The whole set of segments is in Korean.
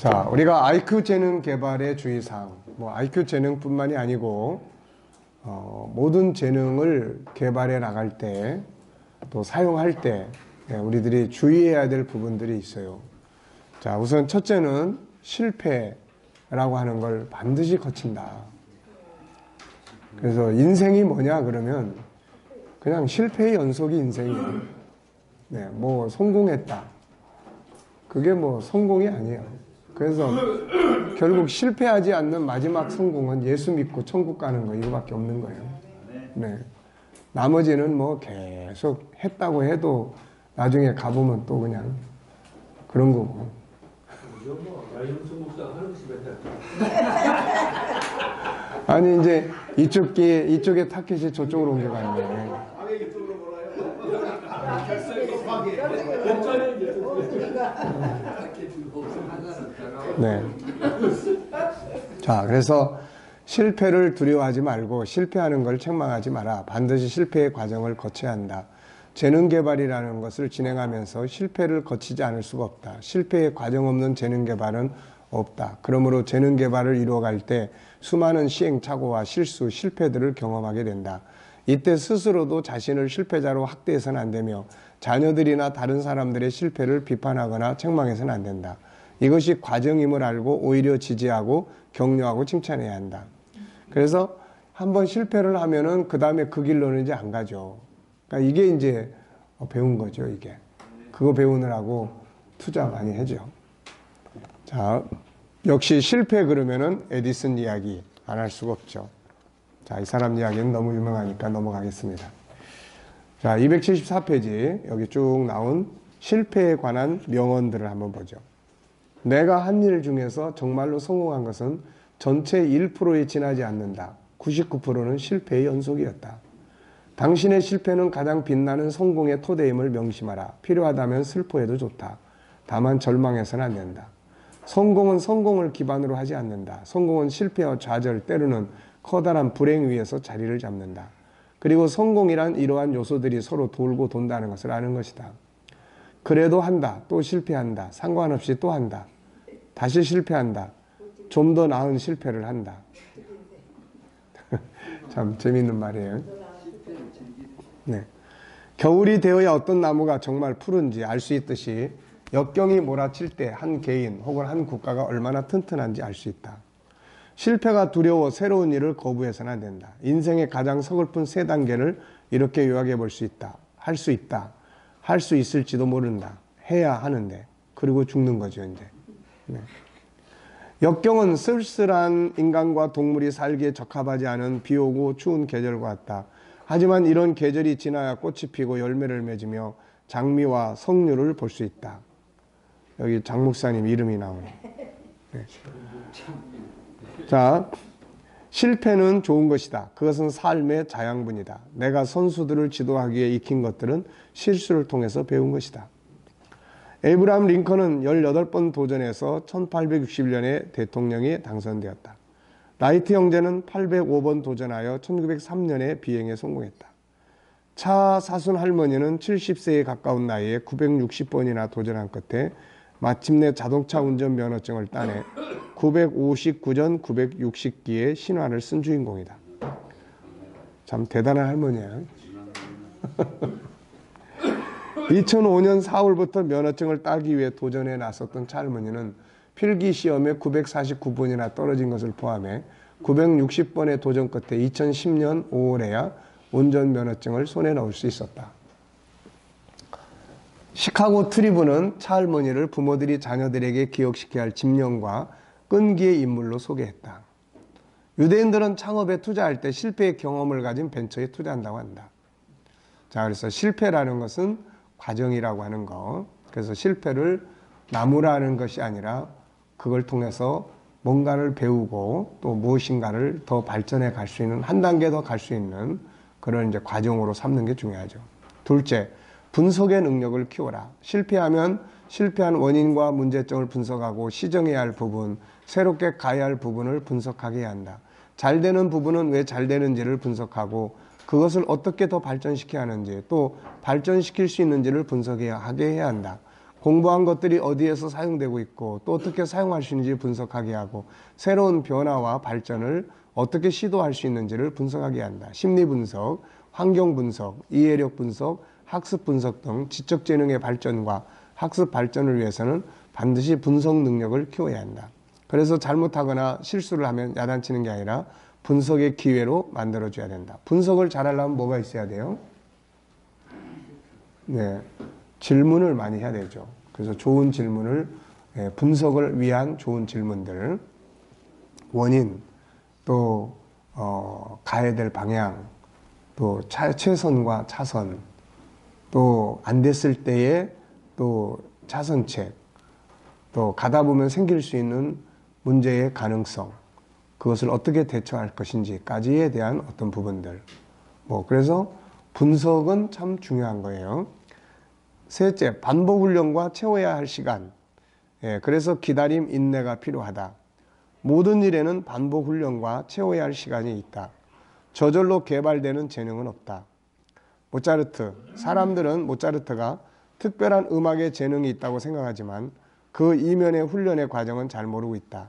자, 우리가 IQ 재능 개발의 주의사항, IQ 재능뿐만이 아니고 모든 재능을 개발해 나갈 때, 또 사용할 때 우리들이 주의해야 될 부분들이 있어요. 자, 우선 첫째는 실패라고 하는 걸 반드시 거친다. 그래서 인생이 뭐냐 그러면 그냥 실패의 연속이 인생이에요. 네, 성공했다. 그게 성공이 아니에요. 그래서 결국 실패하지 않는 마지막 성공은 예수 믿고 천국 가는 거 이거밖에 없는 거예요. 네. 나머지는 계속 했다고 해도 나중에 가보면 또 그냥 그런 거고. 아니 이제 이쪽에 타켓이 저쪽으로 옮겨가는 거예요. 네. 자, 그래서 실패를 두려워하지 말고 실패하는 걸 책망하지 마라. 반드시 실패의 과정을 거쳐야 한다. 재능 개발이라는 것을 진행하면서 실패를 거치지 않을 수가 없다. 실패의 과정 없는 재능 개발은 없다. 그러므로 재능 개발을 이루어갈 때 수많은 시행착오와 실수, 실패들을 경험하게 된다. 이때 스스로도 자신을 실패자로 확대해서는 안 되며 자녀들이나 다른 사람들의 실패를 비판하거나 책망해서는 안 된다. 이것이 과정임을 알고 오히려 지지하고 격려하고 칭찬해야 한다. 그래서 한번 실패를 하면은 그 다음에 그 길로는 이제 안 가죠. 그러니까 이게 이제 배운 거죠, 이게. 그거 배우느라고 투자 많이 하죠. 자, 역시 실패 그러면은 에디슨 이야기 안 할 수가 없죠. 자, 이 사람 이야기는 너무 유명하니까 넘어가겠습니다. 자, 274페이지 여기 쭉 나온 실패에 관한 명언들을 한번 보죠. 내가 한 일 중에서 정말로 성공한 것은 전체 1%에 지나지 않는다. 99%는 실패의 연속이었다. 당신의 실패는 가장 빛나는 성공의 토대임을 명심하라. 필요하다면 슬퍼해도 좋다. 다만 절망해서는 안 된다. 성공은 성공을 기반으로 하지 않는다. 성공은 실패와 좌절, 때로는 커다란 불행 위에서 자리를 잡는다. 그리고 성공이란 이러한 요소들이 서로 돌고 돈다는 것을 아는 것이다. 그래도 한다. 또 실패한다. 상관없이 또 한다. 다시 실패한다. 좀 더 나은 실패를 한다. 참 재미있는 말이에요. 네. 겨울이 되어야 어떤 나무가 정말 푸른지 알 수 있듯이 역경이 몰아칠 때 한 개인 혹은 한 국가가 얼마나 튼튼한지 알 수 있다. 실패가 두려워 새로운 일을 거부해서는 안 된다. 인생의 가장 서글픈 세 단계를 이렇게 요약해 볼 수 있다. 할 수 있다. 할 수 있을지도 모른다. 해야 하는데. 그리고 죽는 거죠, 이제. 네. 역경은 쓸쓸한 인간과 동물이 살기에 적합하지 않은 비 오고 추운 계절과 같다. 하지만 이런 계절이 지나야 꽃이 피고 열매를 맺으며 장미와 석류를 볼 수 있다. 여기 장 목사님 이름이 나오네. 네. 자, 실패는 좋은 것이다. 그것은 삶의 자양분이다. 내가 선수들을 지도하기에 익힌 것들은 실수를 통해서 배운 것이다. 에이브라함 링컨은 18번 도전해서 1861년에 대통령이 당선되었다. 라이트 형제는 805번 도전하여 1903년에 비행에 성공했다. 차 사순 할머니는 70세에 가까운 나이에 960번이나 도전한 끝에 마침내 자동차 운전 면허증을 따내 959전 960기의 신화를 쓴 주인공이다. 참 대단한 할머니야. 2005년 4월부터 면허증을 따기 위해 도전에 나섰던 차 할머니는 필기 시험에 949번이나 떨어진 것을 포함해 960번의 도전 끝에 2010년 5월에야 운전면허증을 손에 넣을 수 있었다. 시카고 트리뷴은 차 할머니를 부모들이 자녀들에게 기억시켜야 할 집념과 끈기의 인물로 소개했다. 유대인들은 창업에 투자할 때 실패의 경험을 가진 벤처에 투자한다고 한다. 자, 그래서 실패라는 것은 과정이라고 하는 거. 그래서 실패를 나무라는 것이 아니라 그걸 통해서 뭔가를 배우고 또 무엇인가를 더 발전해 갈 수 있는 한 단계 더 갈 수 있는 그런 이제 과정으로 삼는 게 중요하죠. 둘째, 분석의 능력을 키워라. 실패하면 실패한 원인과 문제점을 분석하고 시정해야 할 부분, 새롭게 가야 할 부분을 분석하게 해야 한다. 잘 되는 부분은 왜 잘 되는지를 분석하고 그것을 어떻게 더 발전시켜야 하는지 또 발전시킬 수 있는지를 분석하게 해야 한다. 공부한 것들이 어디에서 사용되고 있고 또 어떻게 사용할 수 있는지 분석하게 하고 새로운 변화와 발전을 어떻게 시도할 수 있는지를 분석하게 한다. 심리 분석, 환경 분석, 이해력 분석, 학습 분석 등 지적 재능의 발전과 학습 발전을 위해서는 반드시 분석 능력을 키워야 한다. 그래서 잘못하거나 실수를 하면 야단치는 게 아니라 분석의 기회로 만들어줘야 된다. 분석을 잘하려면 뭐가 있어야 돼요? 네, 질문을 많이 해야 되죠. 그래서 좋은 질문을, 분석을 위한 좋은 질문들, 원인, 또 가야 될 방향, 또 최선과 차선, 또 안 됐을 때의 또 차선책, 또 가다 보면 생길 수 있는 문제의 가능성, 그것을 어떻게 대처할 것인지까지에 대한 어떤 부분들. 그래서 분석은 참 중요한 거예요. 셋째, 반복 훈련과 채워야 할 시간. 그래서 기다림, 인내가 필요하다. 모든 일에는 반복 훈련과 채워야 할 시간이 있다. 저절로 개발되는 재능은 없다. 모차르트. 사람들은 모차르트가 특별한 음악에 재능이 있다고 생각하지만 그 이면의 훈련의 과정은 잘 모르고 있다.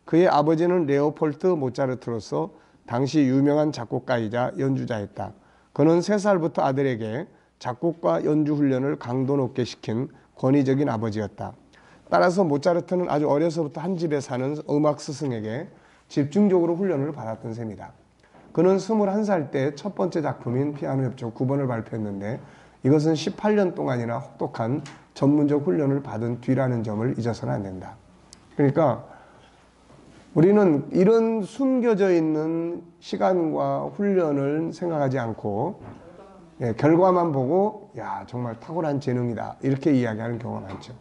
그의 아버지는 레오폴트 모차르트로서 당시 유명한 작곡가이자 연주자였다. 그는 3살부터 아들에게 작곡과 연주 훈련을 강도 높게 시킨 권위적인 아버지였다. 따라서 모차르트는 아주 어려서부터 한 집에 사는 음악 스승에게 집중적으로 훈련을 받았던 셈이다. 그는 21살 때 첫 번째 작품인 피아노 협조 9번을 발표했는데 이것은 18년 동안이나 혹독한 전문적 훈련을 받은 뒤라는 점을 잊어서는 안 된다. 그러니까 우리는 이런 숨겨져 있는 시간과 훈련을 생각하지 않고 결과만 보고 정말 탁월한 재능이다 이렇게 이야기하는 경우가 많죠.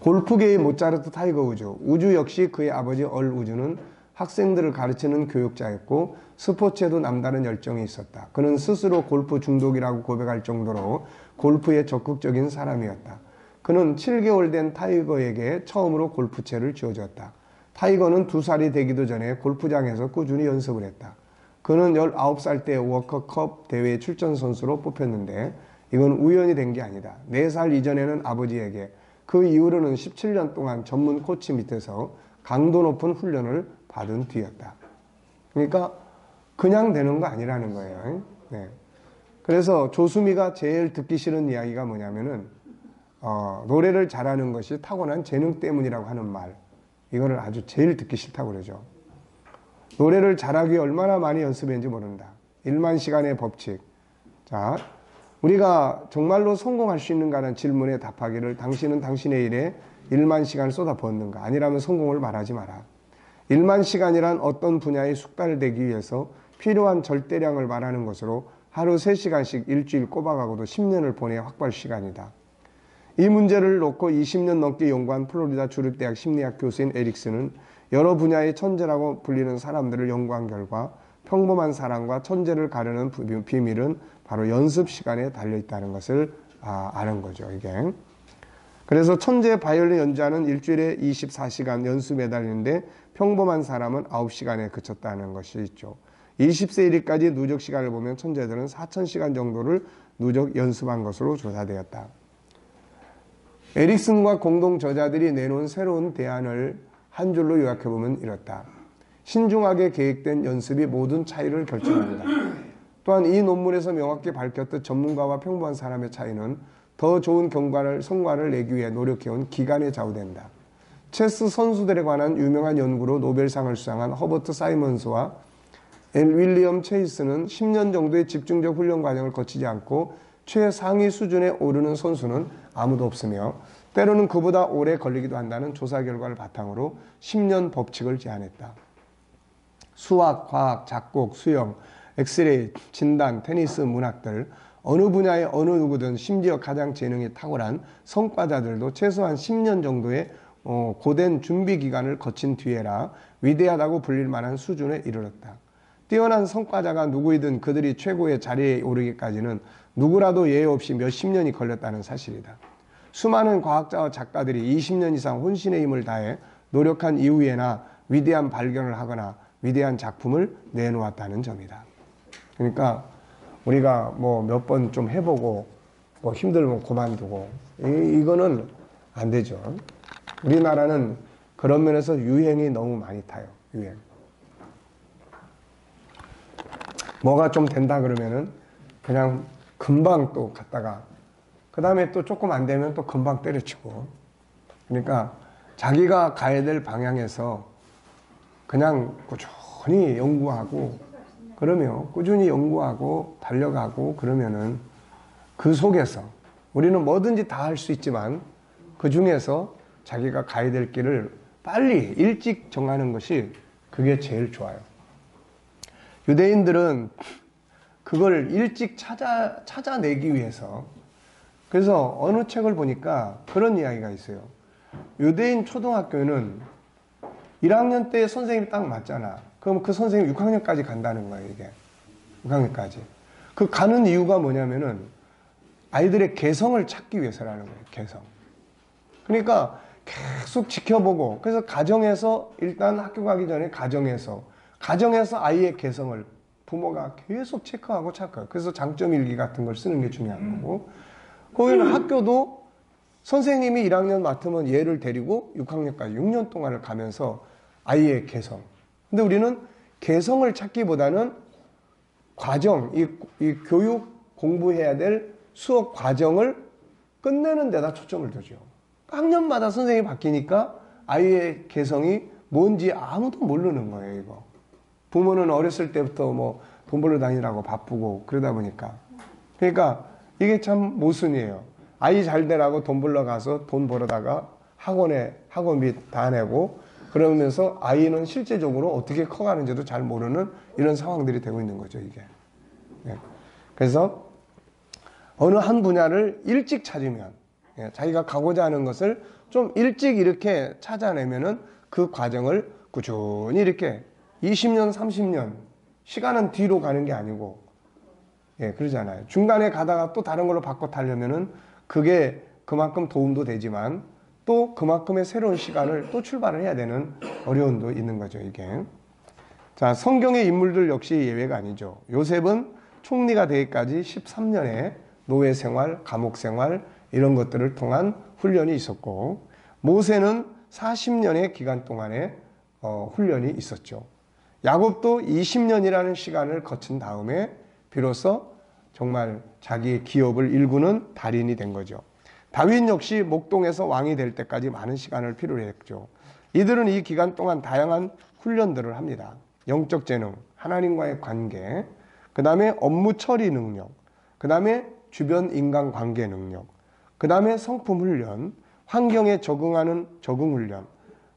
골프계의 모차르트 타이거 우주 역시 그의 아버지 얼 우주는 학생들을 가르치는 교육자였고 스포츠에도 남다른 열정이 있었다. 그는 스스로 골프 중독이라고 고백할 정도로 골프에 적극적인 사람이었다. 그는 7개월 된 타이거에게 처음으로 골프채를 쥐어줬다. 타이거는 2살이 되기도 전에 골프장에서 꾸준히 연습을 했다. 그는 19살 때 워커컵 대회 출전 선수로 뽑혔는데 이건 우연이 된 게 아니다. 4살 이전에는 아버지에게 그 이후로는 17년 동안 전문 코치 밑에서 강도 높은 훈련을 받은 뒤였다. 그러니까 그냥 되는 거 아니라는 거예요. 네. 그래서 조수미가 제일 듣기 싫은 이야기가 뭐냐면은 노래를 잘하는 것이 타고난 재능 때문이라고 하는 말. 이거를 아주 제일 듣기 싫다고 그러죠. 노래를 잘하기 위해 얼마나 많이 연습했는지 모른다. 1만 시간의 법칙. 자, 우리가 정말로 성공할 수 있는가라는 질문에 답하기를 당신은 당신의 일에 1만 시간을 쏟아붓는가? 아니라면 성공을 말하지 마라. 1만 시간이란 어떤 분야에 숙달되기 위해서 필요한 절대량을 말하는 것으로 하루 3시간씩 일주일 꼬박하고도 10년을 보내야 확보할 시간이다. 이 문제를 놓고 20년 넘게 연구한 플로리다 주립대학 심리학 교수인 에릭슨은 여러 분야의 천재라고 불리는 사람들을 연구한 결과 평범한 사람과 천재를 가르는 비밀은 바로 연습 시간에 달려있다는 것을 아는 거죠. 이게. 그래서 천재 바이올린 연주자는 일주일에 24시간 연습에 달리는데 평범한 사람은 9시간에 그쳤다는 것이 있죠. 20세 1위까지 누적 시간을 보면 천재들은 4,000시간 정도를 누적 연습한 것으로 조사되었다. 에릭슨과 공동 저자들이 내놓은 새로운 대안을 한 줄로 요약해보면 이렇다. 신중하게 계획된 연습이 모든 차이를 결정한다. 또한 이 논문에서 명확히 밝혔듯 전문가와 평범한 사람의 차이는 더 좋은 성과를 내기 위해 노력해온 기간에 좌우된다. 체스 선수들에 관한 유명한 연구로 노벨상을 수상한 허버트 사이먼스와 윌리엄 체이스는 10년 정도의 집중적 훈련 과정을 거치지 않고 최상위 수준에 오르는 선수는 아무도 없으며 때로는 그보다 오래 걸리기도 한다는 조사 결과를 바탕으로 10년 법칙을 제안했다. 수학, 과학, 작곡, 수영, 엑스레이, 진단, 테니스, 문학들 어느 분야의 어느 누구든 심지어 가장 재능이 탁월한 성과자들도 최소한 10년 정도의 고된 준비 기간을 거친 뒤에라 위대하다고 불릴 만한 수준에 이르렀다. 뛰어난 성과자가 누구이든 그들이 최고의 자리에 오르기까지는 누구라도 예외 없이 몇십 년이 걸렸다는 사실이다. 수많은 과학자와 작가들이 20년 이상 혼신의 힘을 다해 노력한 이후에나 위대한 발견을 하거나 위대한 작품을 내놓았다는 점이다. 그러니까 우리가 몇 번 좀 해보고 뭐 힘들면 그만두고 이거는 안 되죠. 우리나라는 그런 면에서 유행이 너무 많이 타요. 유행. 뭐가 좀 된다 그러면은 그냥 금방 또 갔다가 그 다음에 또 조금 안 되면 또 금방 때려치고. 그러니까 자기가 가야 될 방향에서 그냥 꾸준히 연구하고 그러면 꾸준히 연구하고 달려가고 그러면은 그 속에서 우리는 뭐든지 다 할 수 있지만 그 중에서 자기가 가야 될 길을 빨리 일찍 정하는 것이 그게 제일 좋아요. 유대인들은 그걸 일찍 찾아내기 위해서 그래서 어느 책을 보니까 그런 이야기가 있어요. 유대인 초등학교는 1학년 때 선생님이 딱 맞잖아. 그럼 그 선생님 6학년까지 간다는 거예요, 이게. 6학년까지. 그 가는 이유가 뭐냐면은 아이들의 개성을 찾기 위해서라는 거예요, 개성. 그러니까 계속 지켜보고, 그래서 가정에서, 일단 학교 가기 전에 가정에서 아이의 개성을 부모가 계속 체크하고 찾고요. 그래서 장점 일기 같은 걸 쓰는 게 중요한 거고, 거기는 학교도 선생님이 1학년 맡으면 얘를 데리고 6학년까지 6년 동안을 가면서 아이의 개성. 근데 우리는 개성을 찾기보다는 과정, 이 교육 공부해야 될 수업 과정을 끝내는 데다 초점을 두죠. 학년마다 선생님이 바뀌니까 아이의 개성이 뭔지 아무도 모르는 거예요, 이거. 부모는 어렸을 때부터 뭐 돈 벌러 다니라고 바쁘고 그러다 보니까. 그러니까 이게 참 모순이에요. 아이 잘 되라고 돈 벌러 가서 돈 벌어다가 학원비 다 내고 그러면서 아이는 실제적으로 어떻게 커가는지도 잘 모르는 이런 상황들이 되고 있는 거죠, 이게. 네. 그래서 어느 한 분야를 일찍 찾으면, 자기가 가고자 하는 것을 좀 일찍 이렇게 찾아내면은 그 과정을 꾸준히 이렇게 20년, 30년, 시간은 뒤로 가는 게 아니고, 그러잖아요. 중간에 가다가 또 다른 걸로 바꿔 타려면은 그게 그만큼 도움도 되지만 또 그만큼의 새로운 시간을 또 출발을 해야 되는 어려움도 있는 거죠, 이게. 자, 성경의 인물들 역시 예외가 아니죠. 요셉은 총리가 되기까지 13년의 노예 생활, 감옥 생활 이런 것들을 통한 훈련이 있었고, 모세는 40년의 기간 동안에 훈련이 있었죠. 야곱도 20년이라는 시간을 거친 다음에 비로소 정말 자기의 기업을 일구는 달인이 된 거죠. 다윗 역시 목동에서 왕이 될 때까지 많은 시간을 필요로 했죠. 이들은 이 기간 동안 다양한 훈련들을 합니다. 영적 재능, 하나님과의 관계, 그 다음에 업무 처리 능력, 그 다음에 주변 인간관계 능력, 그 다음에 성품 훈련, 환경에 적응하는 적응 훈련,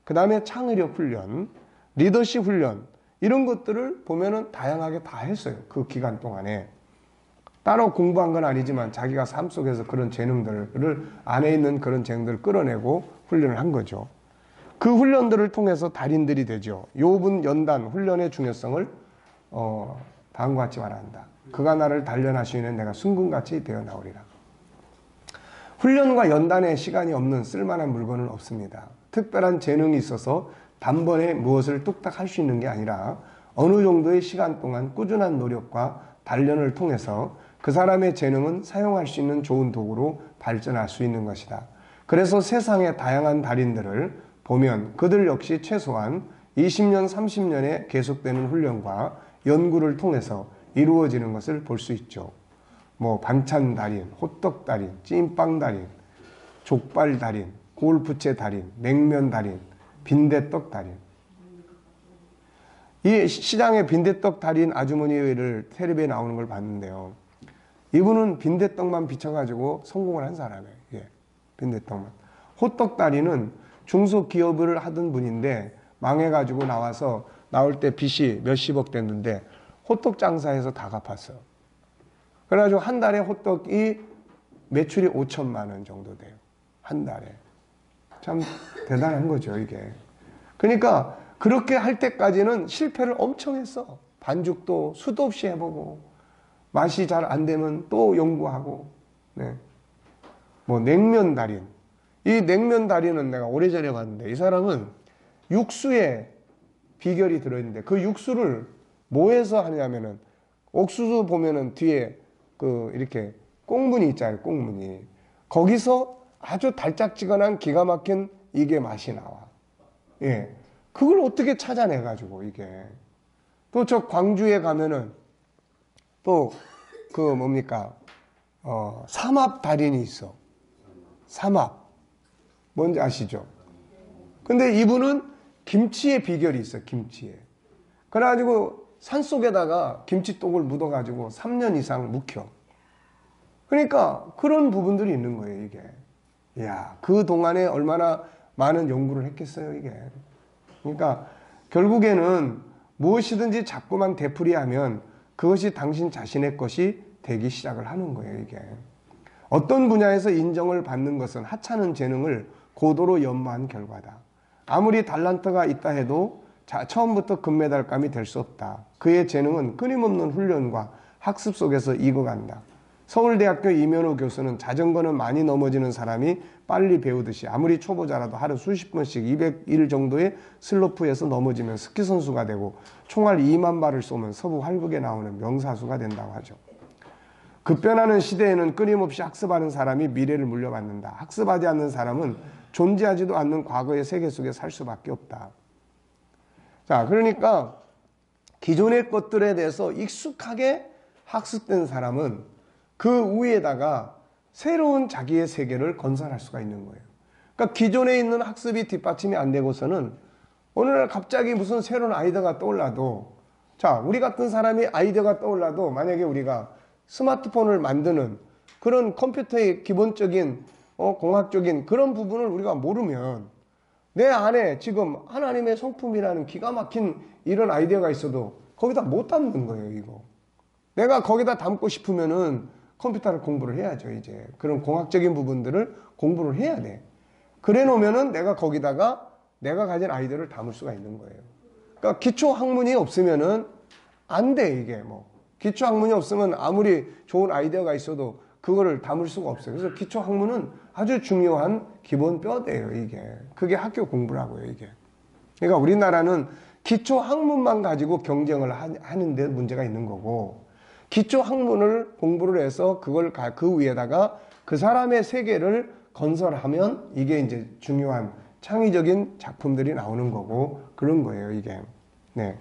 그 다음에 창의력 훈련, 리더십 훈련 이런 것들을 보면은 다양하게 다 했어요. 그 기간 동안에. 따로 공부한 건 아니지만 자기가 삶 속에서 그런 재능들을 안에 있는 그런 재능들을 끌어내고 훈련을 한 거죠. 그 훈련들을 통해서 달인들이 되죠. 욥은 연단, 훈련의 중요성을 다음과 같이 말한다. 그가 나를 단련하시면 내가 순금같이 되어 나오리라. 훈련과 연단에 시간이 없는 쓸만한 물건은 없습니다. 특별한 재능이 있어서 단번에 무엇을 뚝딱 할 수 있는 게 아니라 어느 정도의 시간 동안 꾸준한 노력과 단련을 통해서 그 사람의 재능은 사용할 수 있는 좋은 도구로 발전할 수 있는 것이다. 그래서 세상의 다양한 달인들을 보면 그들 역시 최소한 20년, 30년의 계속되는 훈련과 연구를 통해서 이루어지는 것을 볼 수 있죠. 뭐 반찬 달인, 호떡 달인, 찐빵 달인, 족발 달인, 골프채 달인, 냉면 달인, 빈대떡 달인. 이 시장에 빈대떡 달인 아주머니를 텔레비에 나오는 걸 봤는데요. 이분은 빈대떡만 비춰가지고 성공을 한 사람이에요. 예, 빈대떡만. 호떡 달인은 중소기업을 하던 분인데 망해가지고 나올 때 빚이 몇십억 됐는데 호떡 장사해서 다 갚았어요. 그래가지고 한 달에 호떡이 매출이 5천만 원 정도 돼요. 한 달에. 참 대단한 거죠, 이게. 그러니까 그렇게 할 때까지는 실패를 엄청 했어. 반죽도 수도 없이 해보고 맛이 잘 안 되면 또 연구하고. 네. 뭐 냉면 달인. 이 냉면 달인은 내가 오래전에 봤는데 이 사람은 육수에 비결이 들어있는데 그 육수를 뭐 해서 하냐면은 옥수수 보면은 뒤에 그 이렇게 꽁무니 있잖아요, 꽁무니. 거기서 아주 달짝지근한 기가 막힌 이게 맛이 나와. 예. 그걸 어떻게 찾아내가지고, 이게. 또 저 광주에 가면은, 또, 뭡니까, 삼합 달인이 있어. 삼합. 뭔지 아시죠? 근데 이분은 김치의 비결이 있어, 김치에. 그래가지고 산속에다가 김치똥을 묻어가지고 3년 이상 묵혀. 그러니까 그런 부분들이 있는 거예요, 이게. 이야, 그 동안에 얼마나 많은 연구를 했겠어요, 이게. 그러니까 결국에는 무엇이든지 자꾸만 되풀이하면 그것이 당신 자신의 것이 되기 시작을 하는 거예요, 이게. 어떤 분야에서 인정을 받는 것은 하찮은 재능을 고도로 연마한 결과다. 아무리 달란트가 있다 해도 처음부터 금메달감이 될 수 없다. 그의 재능은 끊임없는 훈련과 학습 속에서 익어간다. 서울대학교 이면호 교수는 자전거는 많이 넘어지는 사람이 빨리 배우듯이 아무리 초보자라도 하루 수십 번씩 200일 정도의 슬로프에서 넘어지면 스키선수가 되고 총알 2만 발을 쏘면 서부 활극에 나오는 명사수가 된다고 하죠. 급변하는 시대에는 끊임없이 학습하는 사람이 미래를 물려받는다. 학습하지 않는 사람은 존재하지도 않는 과거의 세계 속에 살 수밖에 없다. 자, 그러니까 기존의 것들에 대해서 익숙하게 학습된 사람은 그 위에다가 새로운 자기의 세계를 건설할 수가 있는 거예요. 그러니까 기존에 있는 학습이 뒷받침이 안 되고서는 어느 날 갑자기 무슨 새로운 아이디어가 떠올라도, 자, 우리 같은 사람이 아이디어가 떠올라도 만약에 우리가 스마트폰을 만드는 그런 컴퓨터의 기본적인 공학적인 그런 부분을 우리가 모르면 내 안에 지금 하나님의 성품이라는 기가 막힌 이런 아이디어가 있어도 거기다 못 담는 거예요, 이거. 내가 거기다 담고 싶으면은 컴퓨터를 공부를 해야죠, 이제. 그런 공학적인 부분들을 공부를 해야 돼. 그래 놓으면은 내가 거기다가 내가 가진 아이디어를 담을 수가 있는 거예요. 그러니까 기초 학문이 없으면은 안 돼, 이게 뭐. 기초 학문이 없으면 아무리 좋은 아이디어가 있어도 그거를 담을 수가 없어요. 그래서 기초 학문은 아주 중요한 기본 뼈대예요, 이게. 그게 학교 공부라고요, 이게. 그러니까 우리나라는 기초 학문만 가지고 경쟁을 하는데 문제가 있는 거고, 기초 학문을 공부를 해서 그걸 그 위에다가 그 사람의 세계를 건설하면 이게 이제 중요한 창의적인 작품들이 나오는 거고 그런 거예요, 이게. 네.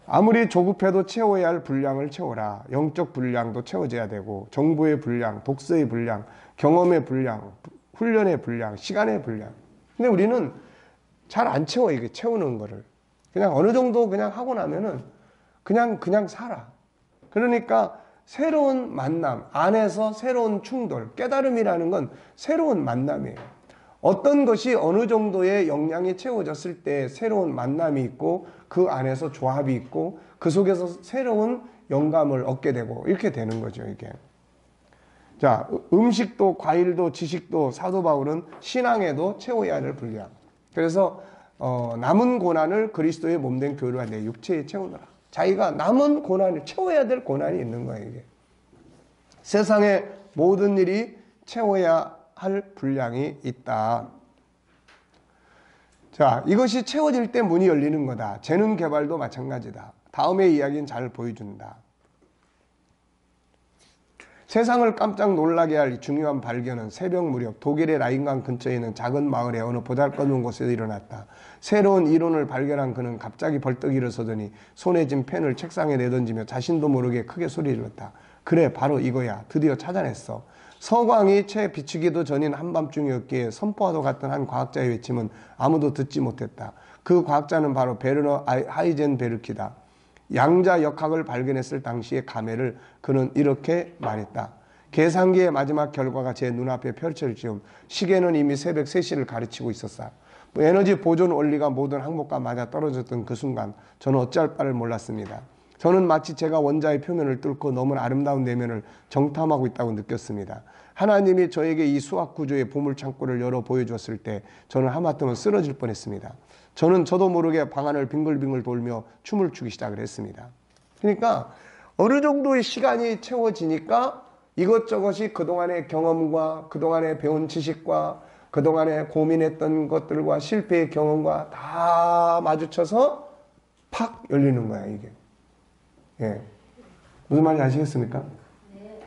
아무리 조급해도 채워야 할 분량을 채워라. 영적 분량도 채워져야 되고 정보의 분량, 독서의 분량, 경험의 분량, 훈련의 분량, 시간의 분량. 근데 우리는 잘 안 채워, 이게 채우는 거를. 그냥 어느 정도 그냥 하고 나면은 그냥 살아. 그러니까 새로운 만남, 안에서 새로운 충돌, 깨달음이라는 건 새로운 만남이에요. 어떤 것이 어느 정도의 역량이 채워졌을 때 새로운 만남이 있고 그 안에서 조합이 있고 그 속에서 새로운 영감을 얻게 되고 이렇게 되는 거죠, 이게. 자, 음식도 과일도 지식도 사도 바울은 신앙에도 채워야 할 분량. 그래서 남은 고난을 그리스도의 몸된 교회와 내 육체에 채우느라. 자기가 남은 고난을 채워야 될 고난이 있는 거예요, 이게. 세상의 모든 일이 채워야 할 분량이 있다. 자, 이것이 채워질 때 문이 열리는 거다. 재능 개발도 마찬가지다. 다음의 이야기는 잘 보여준다. 세상을 깜짝 놀라게 할 중요한 발견은 새벽 무렵 독일의 라인강 근처에 있는 작은 마을의 어느 보잘것없는 곳에서 일어났다. 새로운 이론을 발견한 그는 갑자기 벌떡 일어서더니 손에 쥔 펜을 책상에 내던지며 자신도 모르게 크게 소리 질렀다. 그래, 바로 이거야. 드디어 찾아냈어. 서광이 채 비추기도 전인 한밤중이었기에 선포와도 같은 한 과학자의 외침은 아무도 듣지 못했다. 그 과학자는 바로 베르너 하이젠베르크다. 양자 역학을 발견했을 당시의 감회를 그는 이렇게 말했다. 계산기의 마지막 결과가 제 눈앞에 펼쳐질 즈음 시계는 이미 새벽 3시를 가르치고 있었다. 에너지 보존 원리가 모든 항목과 맞아 떨어졌던 그 순간 저는 어찌할 바를 몰랐습니다. 저는 마치 제가 원자의 표면을 뚫고 너무나 아름다운 내면을 정탐하고 있다고 느꼈습니다. 하나님이 저에게 이 수학 구조의 보물창고를 열어 보여주었을 때 저는 하마터면 쓰러질 뻔했습니다. 저는 저도 모르게 방안을 빙글빙글 돌며 춤을 추기 시작을 했습니다. 그러니까 어느 정도의 시간이 채워지니까 이것저것이 그동안의 경험과 그동안에 배운 지식과 그동안에 고민했던 것들과 실패의 경험과 다 마주쳐서 팍 열리는 거야, 이게. 예. 무슨 말인지 아시겠습니까? 네.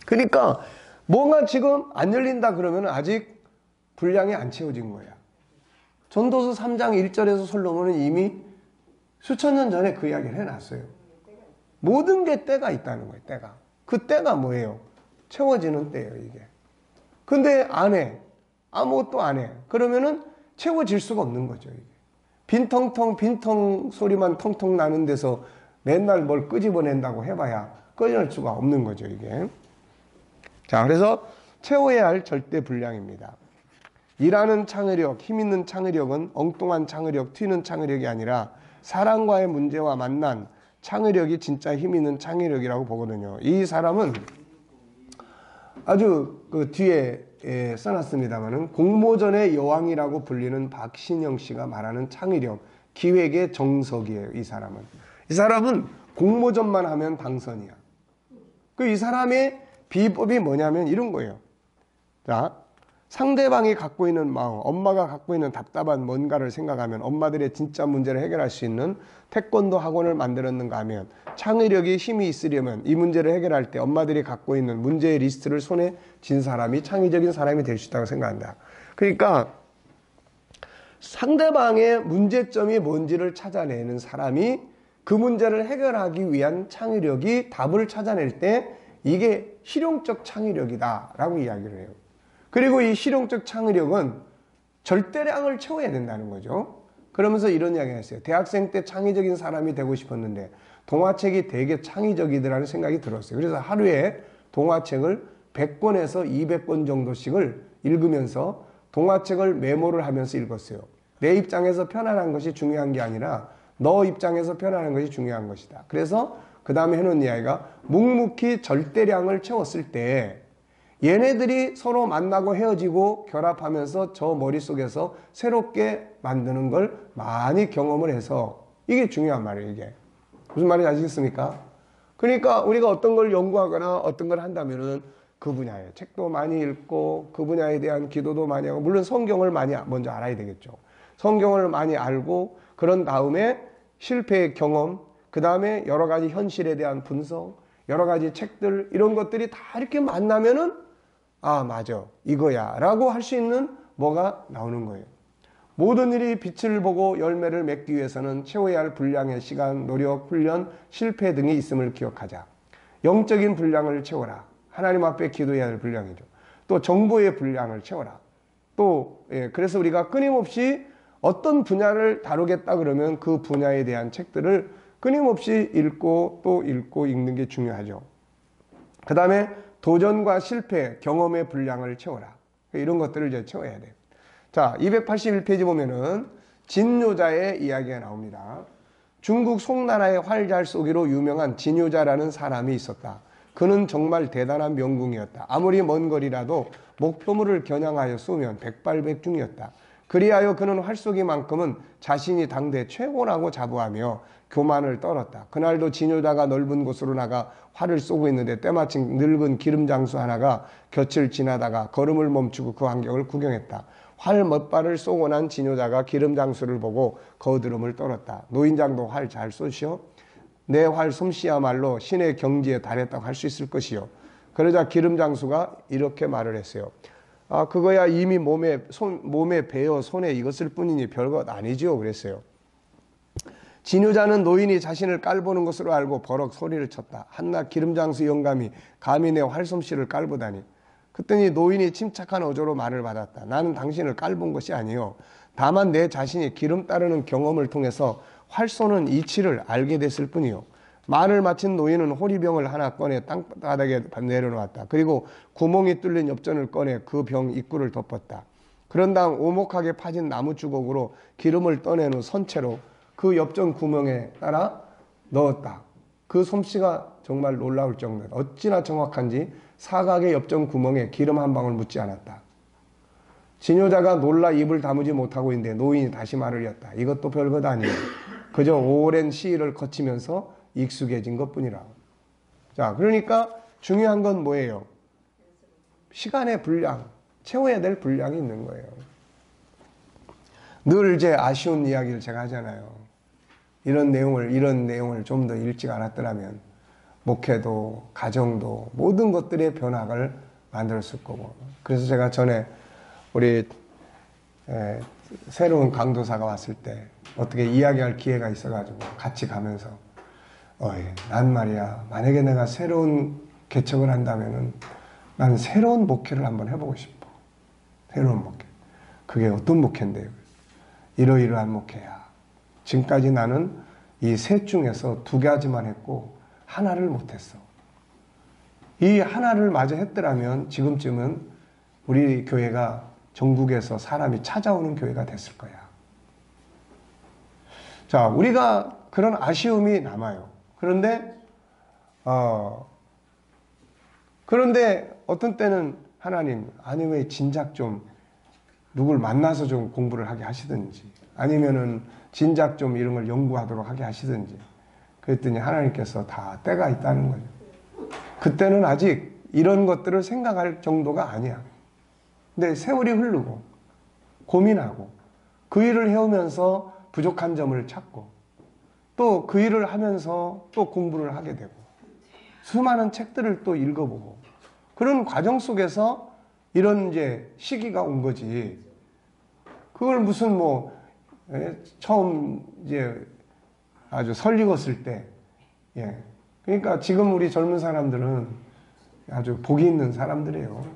그러니까 뭔가 지금 안 열린다 그러면 아직 분량이 안 채워진 거야. 전도서 3장 1절에서 솔로몬은 이미 수천 년 전에 그 이야기를 해놨어요. 모든 게 때가 있다는 거예요. 때가. 그 때가 뭐예요? 채워지는 때예요, 이게. 근데 안 해. 아무것도 안 해. 그러면은 채워질 수가 없는 거죠, 이게. 빈텅 소리만 텅텅 나는 데서 맨날 뭘 끄집어낸다고 해봐야 꺼낼 수가 없는 거죠, 이게. 자, 그래서 채워야 할 절대 분량입니다. 일하는 창의력, 힘 있는 창의력은 엉뚱한 창의력, 튀는 창의력이 아니라 사람과의 문제와 만난 창의력이 진짜 힘 있는 창의력이라고 보거든요. 이 사람은 아주 그 뒤에 써놨습니다만은 공모전의 여왕이라고 불리는 박신영 씨가 말하는 창의력, 기획의 정석이에요. 이 사람은 공모전만 하면 당선이야. 이 사람의 비법이 뭐냐면 이런 거예요. 자, 상대방이 갖고 있는 마음, 엄마가 갖고 있는 답답한 뭔가를 생각하면 엄마들의 진짜 문제를 해결할 수 있는 태권도 학원을 만들었는가 하면 창의력이 힘이 있으려면 이 문제를 해결할 때 엄마들이 갖고 있는 문제의 리스트를 손에 쥔 사람이 창의적인 사람이 될 수 있다고 생각한다. 그러니까 상대방의 문제점이 뭔지를 찾아내는 사람이 그 문제를 해결하기 위한 창의력이 답을 찾아낼 때 이게 실용적 창의력이다라고 이야기를 해요. 그리고 이 실용적 창의력은 절대량을 채워야 된다는 거죠. 그러면서 이런 이야기를 했어요. 대학생 때 창의적인 사람이 되고 싶었는데 동화책이 되게 창의적이더라는 생각이 들었어요. 그래서 하루에 동화책을 100권에서 200권 정도씩을 읽으면서 동화책을 메모를 하면서 읽었어요. 내 입장에서 편안한 것이 중요한 게 아니라 너 입장에서 편안한 것이 중요한 것이다. 그래서 그 다음에 해놓은 이야기가 묵묵히 절대량을 채웠을 때 얘네들이 서로 만나고 헤어지고 결합하면서 저 머릿속에서 새롭게 만드는 걸 많이 경험을 해서 이게 중요한 말이에요. 이게 무슨 말인지 아시겠습니까? 그러니까 우리가 어떤 걸 연구하거나 어떤 걸 한다면은 그 분야에 책도 많이 읽고 그 분야에 대한 기도도 많이 하고 물론 성경을 많이 먼저 알아야 되겠죠. 성경을 많이 알고 그런 다음에 실패의 경험, 그 다음에 여러 가지 현실에 대한 분석, 여러 가지 책들 이런 것들이 다 이렇게 만나면은 아 맞아 이거야 라고 할 수 있는 뭐가 나오는 거예요. 모든 일이 빛을 보고 열매를 맺기 위해서는 채워야 할 분량의 시간, 노력, 훈련, 실패 등이 있음을 기억하자. 영적인 분량을 채워라. 하나님 앞에 기도해야 할 분량이죠. 또 정보의 분량을 채워라. 또 그래서 우리가 끊임없이 어떤 분야를 다루겠다 그러면 그 분야에 대한 책들을 끊임없이 읽고 또 읽고 읽는 게 중요하죠. 그 다음에 도전과 실패, 경험의 분량을 채워라. 이런 것들을 이제 채워야 돼요. 자, 281페이지 보면은 진요자의 이야기가 나옵니다. 중국 송나라의 활잘 쏘기로 유명한 진요자라는 사람이 있었다. 그는 정말 대단한 명궁이었다. 아무리 먼 거리라도 목표물을 겨냥하여 쏘면 백발백중이었다. 그리하여 그는 활쏘기만큼은 자신이 당대 최고라고 자부하며 교만을 떨었다. 그날도 진요자가 넓은 곳으로 나가 활을 쏘고 있는데 때마침 늙은 기름장수 하나가 곁을 지나다가 걸음을 멈추고 그 환경을 구경했다. 활 몇 발을 쏘고 난 진요자가 기름장수를 보고 거드름을 떨었다. 노인장도 활 잘 쏘시오. 내 활 솜씨야말로 신의 경지에 달했다고 할 수 있을 것이요. 그러자 기름장수가 이렇게 말을 했어요. 아, 그거야 이미 몸에 베어 손에 익었을 뿐이니 별것 아니지요. 그랬어요. 진요자는 노인이 자신을 깔보는 것으로 알고 버럭 소리를 쳤다. 한낱 기름장수 영감이 감히 내 활솜씨를 깔보다니. 그랬더니 노인이 침착한 어조로 말을 받았다. 나는 당신을 깔본 것이 아니요. 다만 내 자신이 기름 따르는 경험을 통해서 활 쏘는 이치를 알게 됐을 뿐이요. 말을 마친 노인은 호리병을 하나 꺼내 땅바닥에 내려놓았다. 그리고 구멍이 뚫린 엽전을 꺼내 그 병 입구를 덮었다. 그런 다음 오목하게 파진 나무 주걱으로 기름을 떠낸 후 선체로 그 엽전 구멍에 따라 넣었다. 그 솜씨가 정말 놀라울 정도다. 어찌나 정확한지 사각의 엽전 구멍에 기름 한 방울 묻지 않았다. 진요자가 놀라 입을 다무지 못하고 있는데 노인이 다시 말을 이었다. 이것도 별것 아니에요. 그저 오랜 시일을 거치면서 익숙해진 것뿐이라. 자, 그러니까 중요한 건 뭐예요? 시간의 분량, 채워야 될 분량이 있는 거예요. 늘 이제 아쉬운 이야기를 제가 하잖아요. 이런 내용을 좀 더 일찍 알았더라면 목회도, 가정도, 모든 것들의 변화를 만들었을 거고. 그래서 제가 전에 우리 새로운 강도사가 왔을 때 어떻게 이야기할 기회가 있어가지고 같이 가면서 난 말이야, 만약에 내가 새로운 개척을 한다면은 난 새로운 목회를 한번 해보고 싶어. 새로운 목회. 그게 어떤 목회인데요? 이러이러한 목회야. 지금까지 나는 이 셋 중에서 두 가지만 했고 하나를 못했어. 이 하나를 마저 했더라면 지금쯤은 우리 교회가 전국에서 사람이 찾아오는 교회가 됐을 거야. 자, 우리가 그런 아쉬움이 남아요. 그런데 어떤 때는 하나님, 아니 왜 진작 좀 누굴 만나서 좀 공부를 하게 하시든지, 아니면은 진작 좀 이런 걸 연구하도록 하게 하시든지. 그랬더니 하나님께서 다 때가 있다는 거죠. 그때는 아직 이런 것들을 생각할 정도가 아니야. 근데 세월이 흐르고 고민하고 그 일을 해오면서 부족한 점을 찾고 또 그 일을 하면서 또 공부를 하게 되고 수많은 책들을 또 읽어보고 그런 과정 속에서 이런 이제 시기가 온 거지. 그걸 무슨 처음 이제 아주 설익었을 때, 예. 그러니까 지금 우리 젊은 사람들은 아주 복이 있는 사람들이에요.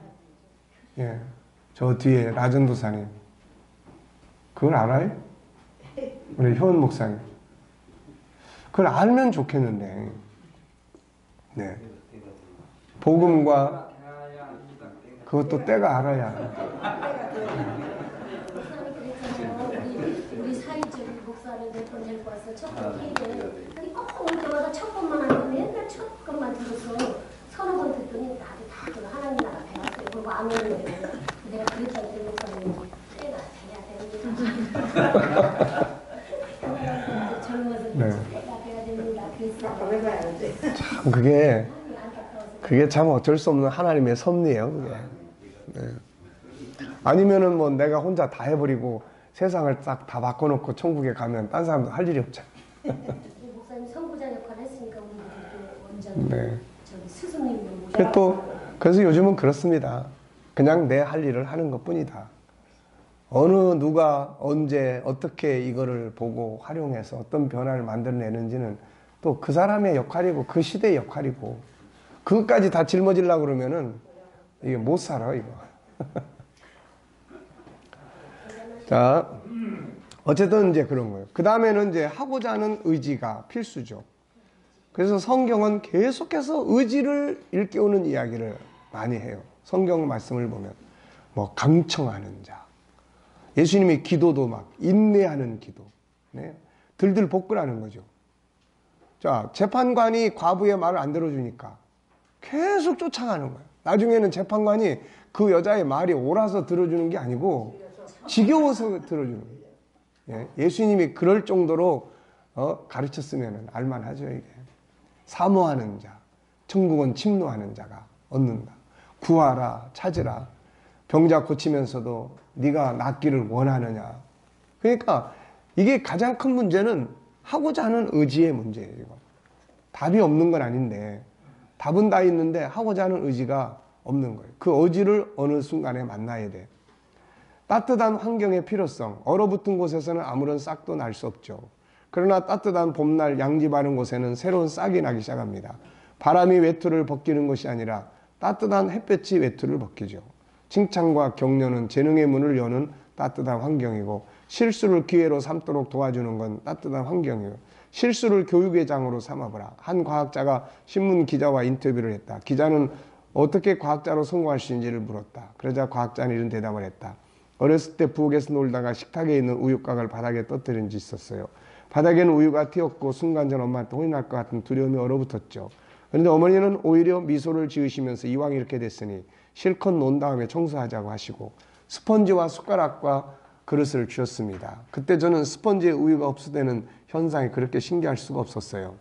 예. 저 뒤에 라전도사님. 그걸 알아요? 우리 효은 목사님. 그걸 알면 좋겠는데, 네. 복음과 그것도 때가 알아야. 우리 사회적 목사를 몇 번 데리고 와서 첫번 회의를 올 때마다 첫 번만 하는데 맨날 첫 번만 들어서 서너 번 듣더니 나도 다 하나님 나라 배웠어요. 그리고 안 오는 거예요. 내가 그랬더니 목사님 때가 돼야 됩니다. 젊어서 때가 돼야 됩니다. 그랬어요. 참 그게 참 어쩔 수 없는 하나님의 섭리예요. 그게. 네. 아니면은 내가 혼자 다 해버리고 세상을 딱 다 바꿔놓고 천국에 가면 딴 사람도 할 일이 없잖아. 목사님 선구자 역할을 했으니까 우리도 완전 네. 스승님 그래서 요즘은 그렇습니다. 그냥 내 할 일을 하는 것뿐이다. 어느 누가 언제 어떻게 이거를 보고 활용해서 어떤 변화를 만들어내는지는 또 그 사람의 역할이고 그 시대의 역할이고 그것까지 다 짊어지려고 그러면은 이게 못 살아 이거. 자, 어쨌든 이제 그런 거예요. 그 다음에는 이제 하고자 하는 의지가 필수죠. 그래서 성경은 계속해서 의지를 일깨우는 이야기를 많이 해요. 성경 말씀을 보면 강청하는 자, 예수님이 기도도 막 인내하는 기도, 네? 들들 볶으라는 거죠. 자, 재판관이 과부의 말을 안 들어주니까 계속 쫓아가는 거예요. 나중에는 재판관이 그 여자의 말이 옳아서 들어주는 게 아니고 지겨워서 들어주는 거예요. 예수님이 그럴 정도로 가르쳤으면 알만하죠. 이게 사모하는 자, 천국은 침노하는 자가 얻는다. 구하라, 찾으라. 병자 고치면서도 네가 낫기를 원하느냐. 그러니까 이게 가장 큰 문제는 하고자 하는 의지의 문제예요. 이거. 답이 없는 건 아닌데 답은 다 있는데 하고자 하는 의지가 없는 거예요. 그 의지를 어느 순간에 만나야 돼. 따뜻한 환경의 필요성. 얼어붙은 곳에서는 아무런 싹도 날 수 없죠. 그러나 따뜻한 봄날 양지 바른 곳에는 새로운 싹이 나기 시작합니다. 바람이 외투를 벗기는 것이 아니라 따뜻한 햇볕이 외투를 벗기죠. 칭찬과 격려는 재능의 문을 여는 따뜻한 환경이고 실수를 기회로 삼도록 도와주는 건 따뜻한 환경이에요. 실수를 교육의 장으로 삼아보라. 한 과학자가 신문 기자와 인터뷰를 했다. 기자는 어떻게 과학자로 성공할 수 있는지를 물었다. 그러자 과학자는 이런 대답을 했다. 어렸을 때 부엌에서 놀다가 식탁에 있는 우유곽을 바닥에 떨어뜨린 적이 있었어요. 바닥에는 우유가 튀었고 순간 전 엄마한테 혼이 날 것 같은 두려움이 얼어붙었죠. 그런데 어머니는 오히려 미소를 지으시면서 이왕 이렇게 됐으니 실컷 논 다음에 청소하자고 하시고 스펀지와 숟가락과 그릇을 주셨습니다. 그때 저는 스펀지에 우유가 흡수되는 현상이 그렇게 신기할 수가 없었어요.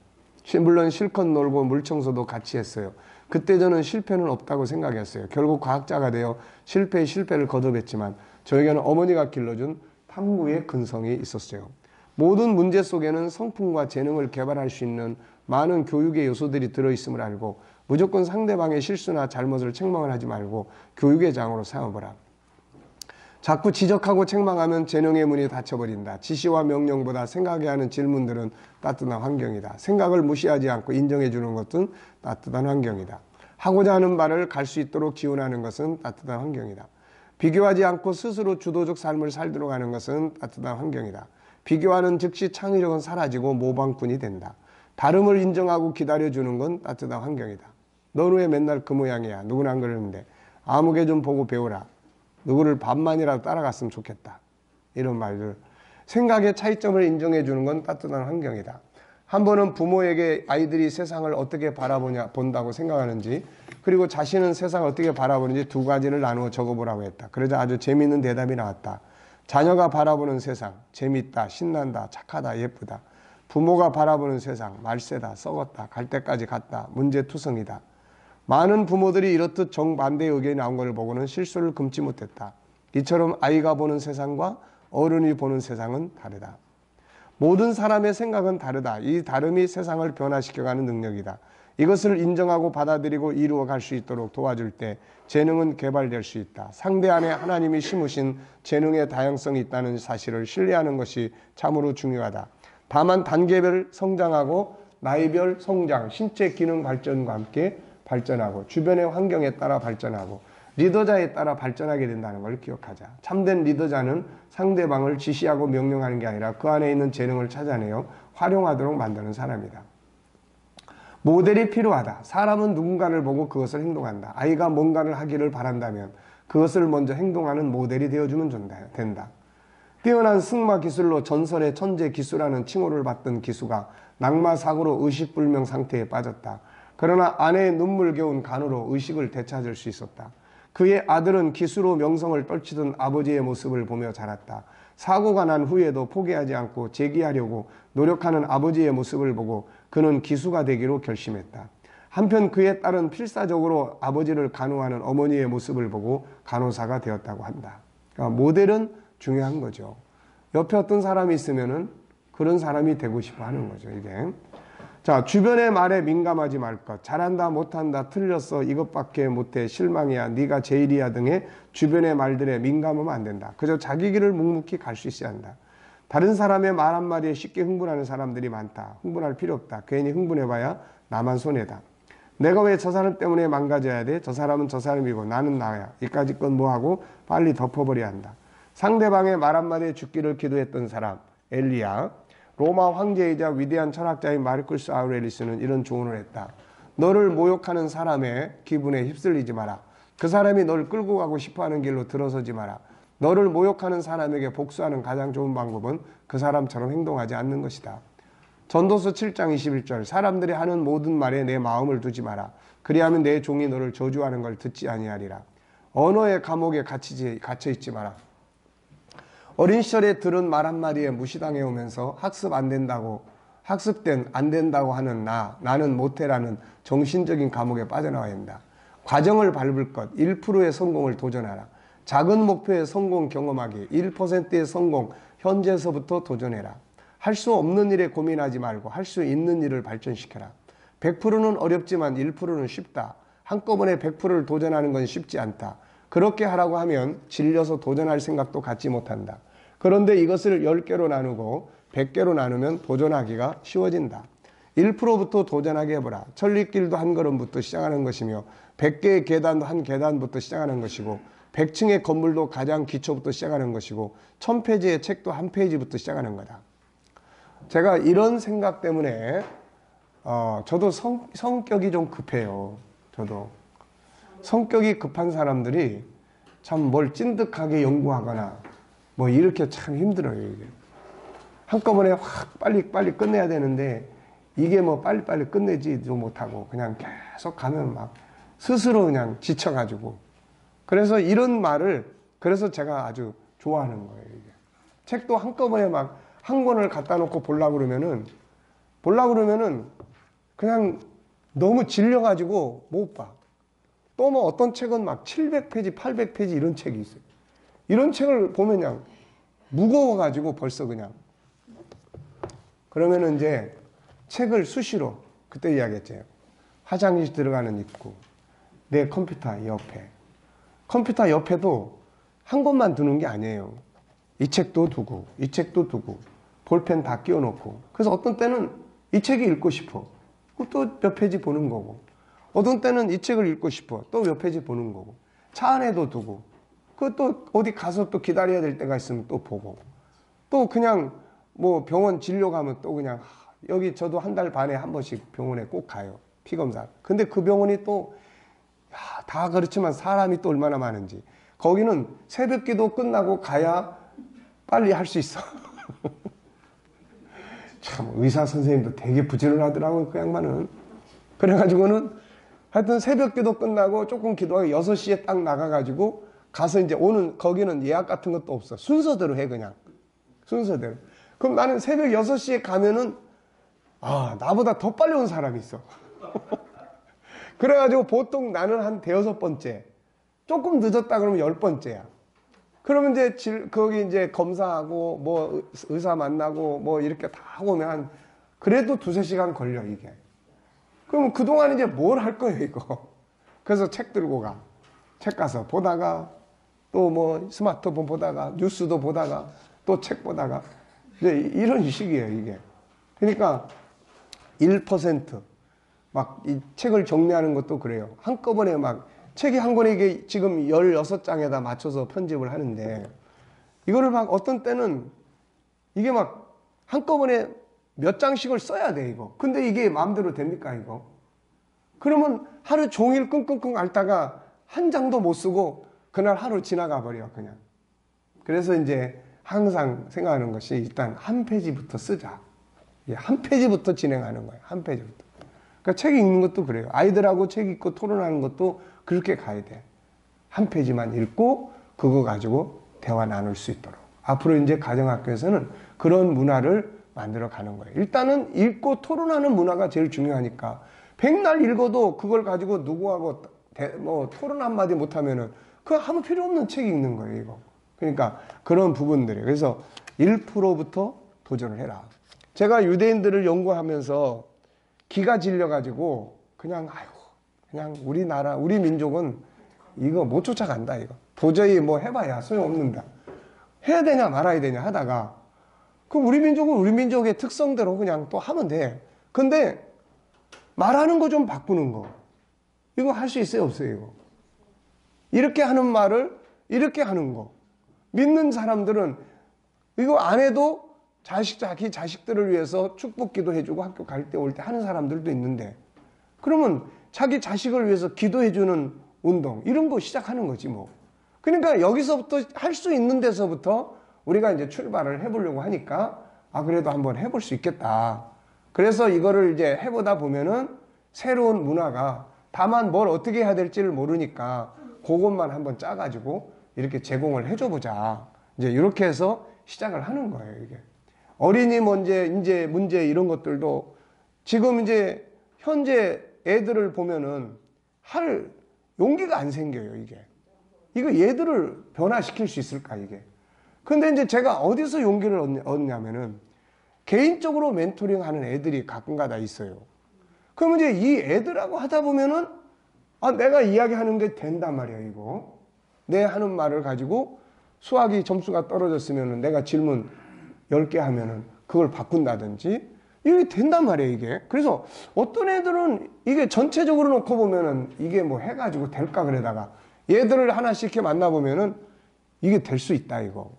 물론 실컷 놀고 물청소도 같이 했어요. 그때 저는 실패는 없다고 생각했어요. 결국 과학자가 되어 실패의 실패를 거듭했지만 저에게는 어머니가 길러준 탐구의 근성이 있었어요. 모든 문제 속에는 성품과 재능을 개발할 수 있는 많은 교육의 요소들이 들어있음을 알고 무조건 상대방의 실수나 잘못을 책망을 하지 말고 교육의 장으로 삼아보라. 자꾸 지적하고 책망하면 재능의 문이 닫혀버린다. 지시와 명령보다 생각해야 하는 질문들은 따뜻한 환경이다. 생각을 무시하지 않고 인정해 주는 것은 따뜻한 환경이다. 하고자 하는 말을 갈 수 있도록 기원하는 것은 따뜻한 환경이다. 비교하지 않고 스스로 주도적 삶을 살도록 하는 것은 따뜻한 환경이다. 비교하는 즉시 창의력은 사라지고 모방꾼이 된다. 다름을 인정하고 기다려주는 건 따뜻한 환경이다. 너는 왜 맨날 그 모양이야? 누구나 안 그러는데. 아무개 좀 보고 배우라. 누구를 반만이라도 따라갔으면 좋겠다. 이런 말들. 생각의 차이점을 인정해 주는 건 따뜻한 환경이다. 한 번은 부모에게 아이들이 세상을 어떻게 본다고 생각하는지, 그리고 자신은 세상을 어떻게 바라보는지 두 가지를 나누어 적어보라고 했다. 그러자 아주 재미있는 대답이 나왔다. 자녀가 바라보는 세상, 재밌다, 신난다, 착하다, 예쁘다. 부모가 바라보는 세상, 말세다, 썩었다, 갈 때까지 갔다, 문제투성이다. 많은 부모들이 이렇듯 정반대의 의견이 나온 것을 보고는 실수를 금치 못했다. 이처럼 아이가 보는 세상과 어른이 보는 세상은 다르다. 모든 사람의 생각은 다르다. 이 다름이 세상을 변화시켜가는 능력이다. 이것을 인정하고 받아들이고 이루어갈 수 있도록 도와줄 때 재능은 개발될 수 있다. 상대 안에 하나님이 심으신 재능의 다양성이 있다는 사실을 신뢰하는 것이 참으로 중요하다. 다만 단계별 성장하고 나이별 성장, 신체 기능 발전과 함께 발전하고 주변의 환경에 따라 발전하고 리더자에 따라 발전하게 된다는 걸 기억하자. 참된 리더자는 상대방을 지시하고 명령하는 게 아니라 그 안에 있는 재능을 찾아내어 활용하도록 만드는 사람이다. 모델이 필요하다. 사람은 누군가를 보고 그것을 행동한다. 아이가 뭔가를 하기를 바란다면 그것을 먼저 행동하는 모델이 되어주면 된다. 뛰어난 승마 기술로 전설의 천재 기수라는 칭호를 받던 기수가 낙마사고로 의식불명 상태에 빠졌다. 그러나 아내의 눈물겨운 간호로 의식을 되찾을 수 있었다. 그의 아들은 기수로 명성을 떨치던 아버지의 모습을 보며 자랐다. 사고가 난 후에도 포기하지 않고 재기하려고 노력하는 아버지의 모습을 보고 그는 기수가 되기로 결심했다. 한편 그의 딸은 필사적으로 아버지를 간호하는 어머니의 모습을 보고 간호사가 되었다고 한다. 그러니까 모델은 중요한 거죠. 옆에 어떤 사람이 있으면은 그런 사람이 되고 싶어 하는 거죠, 이게. 자, 주변의 말에 민감하지 말 것. 잘한다, 못한다, 틀렸어, 이것밖에 못해, 실망이야, 네가 제일이야 등의 주변의 말들에 민감하면 안 된다. 그저 자기 길을 묵묵히 갈 수 있어야 한다. 다른 사람의 말 한마디에 쉽게 흥분하는 사람들이 많다. 흥분할 필요 없다. 괜히 흥분해봐야 나만 손해다. 내가 왜 저 사람 때문에 망가져야 돼? 저 사람은 저 사람이고 나는 나야. 이까짓 건 뭐하고 빨리 덮어버려야 한다. 상대방의 말 한마디에 죽기를 기도했던 사람 엘리야, 로마 황제이자 위대한 철학자인 마르쿠스 아우렐리스는 이런 조언을 했다. 너를 모욕하는 사람의 기분에 휩쓸리지 마라. 그 사람이 널 끌고 가고 싶어하는 길로 들어서지 마라. 너를 모욕하는 사람에게 복수하는 가장 좋은 방법은 그 사람처럼 행동하지 않는 것이다. 전도서 7장 21절 사람들이 하는 모든 말에 내 마음을 두지 마라. 그리하면 내 종이 너를 저주하는 걸 듣지 아니하리라. 언어의 감옥에 갇혀 있지 마라. 어린 시절에 들은 말 한마디에 무시당해 오면서 학습된 안 된다고 하는 나는 못해라는 정신적인 감옥에 빠져나와야 한다. 과정을 밟을 것, 1%의 성공을 도전하라. 작은 목표의 성공 경험하기, 1%의 성공, 현재에서부터 도전해라. 할 수 없는 일에 고민하지 말고 할 수 있는 일을 발전시켜라. 100%는 어렵지만 1%는 쉽다. 한꺼번에 100%를 도전하는 건 쉽지 않다. 그렇게 하라고 하면 질려서 도전할 생각도 갖지 못한다. 그런데 이것을 10개로 나누고 100개로 나누면 도전하기가 쉬워진다. 1%부터 도전하게 해보라. 천리길도 한 걸음부터 시작하는 것이며 100개의 계단도 한 계단부터 시작하는 것이고 100층의 건물도 가장 기초부터 시작하는 것이고 1000페이지의 책도 한 페이지부터 시작하는 거다. 제가 이런 생각 때문에 저도 성격이 좀 급해요. 저도 성격이 급한 사람들이 참 뭘 찐득하게 연구하거나 뭐 이렇게 참 힘들어요. 이게 한꺼번에 확 빨리 끝내야 되는데 이게 뭐 빨리빨리 끝내지도 못하고 그냥 계속 가면 막 스스로 그냥 지쳐가지고 그래서 이런 말을 그래서 제가 아주 좋아하는 거예요. 이게 책도 한꺼번에 막 한 권을 갖다 놓고 보려고 그러면은 그냥 너무 질려가지고 못 봐. 또 뭐 어떤 책은 막 700페이지, 800페이지 이런 책이 있어요. 이런 책을 보면 그냥 무거워가지고 벌써 그냥. 그러면은 이제 책을 수시로 그때 이야기했죠. 화장실 들어가는 입구, 내 컴퓨터 옆에. 컴퓨터 옆에도 한 곳만 두는 게 아니에요. 이 책도 두고, 이 책도 두고, 볼펜 다 끼워놓고. 그래서 어떤 때는 이 책이 읽고 싶어. 또 몇 페이지 보는 거고. 어떤 때는 이 책을 읽고 싶어. 또 몇 페이지 보는 거고. 차 안에도 두고. 그 또 어디 가서 또 기다려야 될 때가 있으면 또 보고. 또 그냥 뭐 병원 진료 가면 또 그냥 여기 저도 한 달 반에 한 번씩 병원에 꼭 가요. 피검사. 근데 그 병원이 또 다 그렇지만 사람이 또 얼마나 많은지. 거기는 새벽 기도 끝나고 가야 빨리 할 수 있어. 참 의사 선생님도 되게 부지런하더라고요. 그 양반은. 그래가지고는 하여튼 새벽 기도 끝나고 조금 기도하고 6시에 딱 나가가지고 가서 이제 오는 거기는 예약 같은 것도 없어. 순서대로 해 그냥. 순서대로. 그럼 나는 새벽 6시에 가면은 나보다 더 빨리 온 사람이 있어. 그래가지고 보통 나는 한 대여섯 번째. 조금 늦었다 그러면 10번째야. 그러면 이제 거기 이제 검사하고 뭐 의사 만나고 뭐 이렇게 다 하고 오면 그래도 2-3시간 걸려 이게. 그러면 그동안 이제 뭘 할 거예요 이거. 그래서 책 들고 가. 책 가서 보다가 또 뭐 스마트폰 보다가 뉴스도 보다가 또 책 보다가 이제 이런 식이에요 이게. 그러니까 1% 막 이 책을 정리하는 것도 그래요. 한꺼번에 막 책이 한 권에 이게 지금 16장에다 맞춰서 편집을 하는데 이거를 막 어떤 때는 이게 막 한꺼번에 몇 장씩을 써야 돼 이거. 근데 이게 마음대로 됩니까 이거? 그러면 하루 종일 끙끙끙 앓다가 한 장도 못 쓰고 그날 하루 지나가 버려 그냥. 그래서 이제 항상 생각하는 것이 일단 한 페이지부터 쓰자. 한 페이지부터 진행하는 거예요. 한 페이지부터. 그러니까 책 읽는 것도 그래요. 아이들하고 책 읽고 토론하는 것도 그렇게 가야 돼. 한 페이지만 읽고 그거 가지고 대화 나눌 수 있도록. 앞으로 이제 가정학교에서는 그런 문화를 만들어 가는 거예요. 일단은 읽고 토론하는 문화가 제일 중요하니까 백날 읽어도 그걸 가지고 누구하고 뭐 토론 한마디 못하면은 그거 아무 필요 없는 책 읽는 거예요, 이거. 그러니까 그런 부분들이. 그래서 1%부터 도전을 해라. 제가 유대인들을 연구하면서 기가 질려가지고 그냥 우리나라, 우리 민족은 이거 못 쫓아간다, 이거. 도저히 뭐 해봐야 소용없는다. 해야 되냐 말아야 되냐 하다가 그럼 우리 민족은 우리 민족의 특성대로 그냥 또 하면 돼. 근데 말하는 거 좀 바꾸는 거. 이거 할 수 있어요, 없어요, 이거? 이렇게 하는 말을 이렇게 하는 거. 믿는 사람들은 이거 안 해도 자기 자식들을 위해서 축복기도 해주고 학교 갈 때 올 때 하는 사람들도 있는데 그러면 자기 자식을 위해서 기도해주는 운동 이런 거 시작하는 거지 뭐. 그러니까 여기서부터 할 수 있는 데서부터 우리가 이제 출발을 해보려고 하니까 그래도 한번 해볼 수 있겠다. 그래서 이거를 이제 해보다 보면은 새로운 문화가 다만 뭘 어떻게 해야 될지를 모르니까 그것만 한번 짜가지고 이렇게 제공을 해줘보자. 이제 이렇게 해서 시작을 하는 거예요, 이게. 어린이 문제 이런 것들도 지금 이제 현재 애들을 보면은 할 용기가 안 생겨요, 이게. 이거 얘들을 변화시킬 수 있을까, 이게. 근데 이제 제가 어디서 용기를 얻냐면은 개인적으로 멘토링 하는 애들이 가끔가다 있어요. 그러면 이제 이 애들하고 하다 보면은 내가 이야기하는 게 된단 말이야, 이거. 내 하는 말을 가지고 수학이 점수가 떨어졌으면은 내가 질문 10개 하면은 그걸 바꾼다든지 이게 된단 말이에요, 이게. 그래서 어떤 애들은 이게 전체적으로 놓고 보면은 이게 뭐 해가지고 될까 그러다가 얘들을 하나씩 이렇게 만나보면은 이게 될 수 있다, 이거.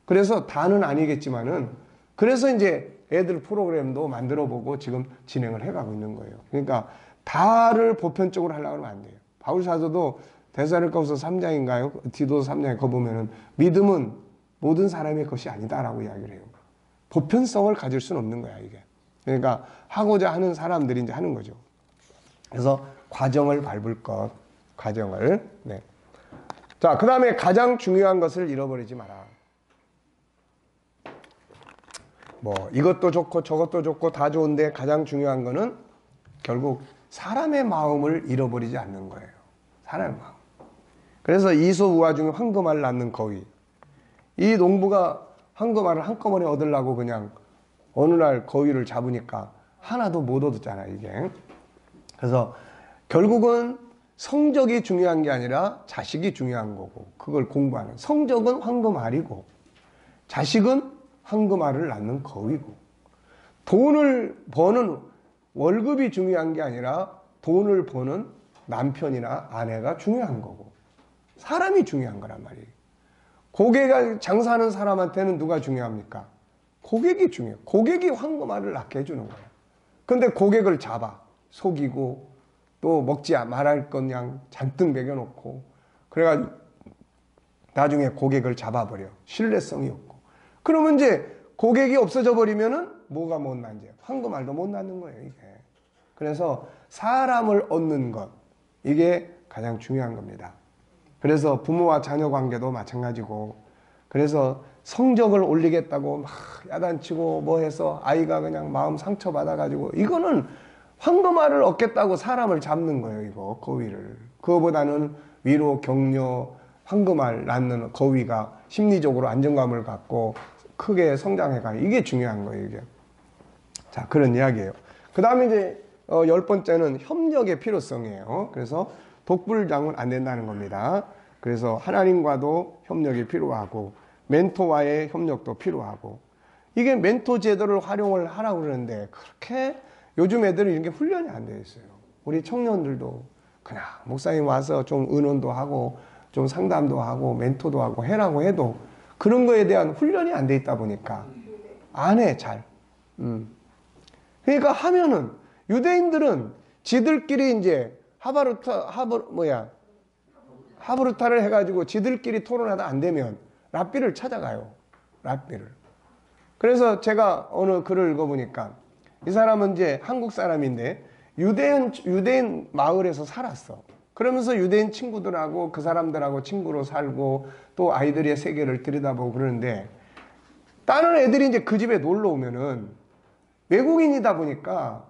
그래서 다는 아니겠지만은 그래서 이제 애들 프로그램도 만들어 보고 지금 진행을 해가고 있는 거예요. 그러니까 다를 보편적으로 하려고 하면 안 돼요. 바울 사도도 데살로니가후서 3장인가요? 디도서 3장에 거 보면은 믿음은 모든 사람의 것이 아니다라고 이야기를 해요. 보편성을 가질 수는 없는 거야, 이게. 그러니까 하고자 하는 사람들이 이제 하는 거죠. 그래서 과정을 밟을 것, 과정을. 네. 자, 그 다음에 가장 중요한 것을 잃어버리지 마라. 뭐 이것도 좋고 저것도 좋고 다 좋은데 가장 중요한 거는 결국 사람의 마음을 잃어버리지 않는 거예요. 사람의 마음. 그래서 이소우화 중에 황금알을 낳는 거위. 이 농부가 황금알을 한꺼번에 얻으려고 그냥 어느 날 거위를 잡으니까 하나도 못 얻었잖아, 이게. 그래서 결국은 성적이 중요한 게 아니라 자식이 중요한 거고, 그걸 공부하는. 성적은 황금알이고, 자식은 황금알을 낳는 거위고, 돈을 버는 월급이 중요한 게 아니라 돈을 버는 남편이나 아내가 중요한 거고, 사람이 중요한 거란 말이에요. 고객을 장사하는 사람한테는 누가 중요합니까? 고객이 중요해요. 고객이 황금알을 낳게 해주는 거예요. 근데 고객을 잡아 속이고 또 먹지 말할 것 그냥 잔뜩 먹여놓고 그래가지고 나중에 고객을 잡아버려. 신뢰성이 없고. 그러면 이제 고객이 없어져 버리면은 뭐가 못 낳는지 황금알도 못 낳는 거예요, 이게. 그래서 사람을 얻는 것, 이게 가장 중요한 겁니다. 그래서 부모와 자녀 관계도 마찬가지고, 그래서 성적을 올리겠다고 막 야단치고 뭐 해서 아이가 그냥 마음 상처받아가지고, 이거는 황금알을 얻겠다고 사람을 잡는 거예요, 이거, 거위를. 그거보다는 위로, 격려, 황금알 낳는 거위가 심리적으로 안정감을 갖고 크게 성장해가요. 이게 중요한 거예요, 이게. 자, 그런 이야기예요. 그 다음에 이제 10번째는 협력의 필요성이에요. 그래서 독불장은 안 된다는 겁니다. 그래서 하나님과도 협력이 필요하고 멘토와의 협력도 필요하고, 이게 멘토 제도를 활용을 하라고 그러는데 그렇게 요즘 애들은 이렇게 훈련이 안 되어 있어요. 우리 청년들도 그냥 목사님 와서 좀 의논도 하고 좀 상담도 하고 멘토도 하고 해라고 해도 그런 거에 대한 훈련이 안 돼 있다 보니까 안 해, 잘. 그러니까 하면은 유대인들은 지들끼리 이제 하브루타를 해가지고 지들끼리 토론하다 안 되면 랍비를 찾아가요. 랍비를. 그래서 제가 어느 글을 읽어보니까 이 사람은 이제 한국 사람인데 유대인 마을에서 살았어. 그러면서 유대인 친구들하고 그 사람들하고 친구로 살고 또 아이들의 세계를 들여다보고 그러는데, 다른 애들이 이제 그 집에 놀러 오면은 외국인이다 보니까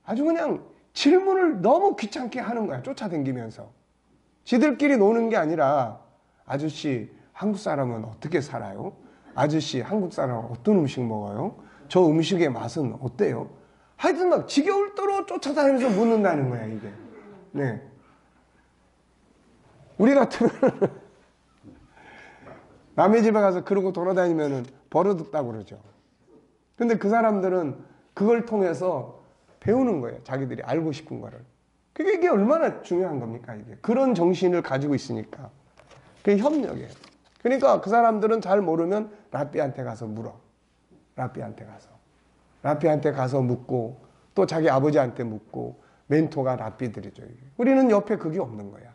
아주 그냥 질문을 너무 귀찮게 하는 거야. 쫓아다니면서. 지들끼리 노는 게 아니라, 아저씨, 한국 사람은 어떻게 살아요? 아저씨, 한국 사람은 어떤 음식 먹어요? 저 음식의 맛은 어때요? 하여튼 막 지겨울도록 쫓아다니면서 묻는다는 거야, 이게. 네. 우리 같으면 남의 집에 가서 그러고 돌아다니면은 버릇없다고 그러죠. 근데 그 사람들은 그걸 통해서 배우는 거예요. 자기들이 알고 싶은 거를. 그게 이게 얼마나 중요한 겁니까, 이게. 그런 정신을 가지고 있으니까. 그게 협력이에요. 그러니까 그 사람들은 잘 모르면 랍비한테 가서 물어. 랍비한테 가서 묻고, 또 자기 아버지한테 묻고, 멘토가 랍비들이죠, 이게. 우리는 옆에 그게 없는 거야.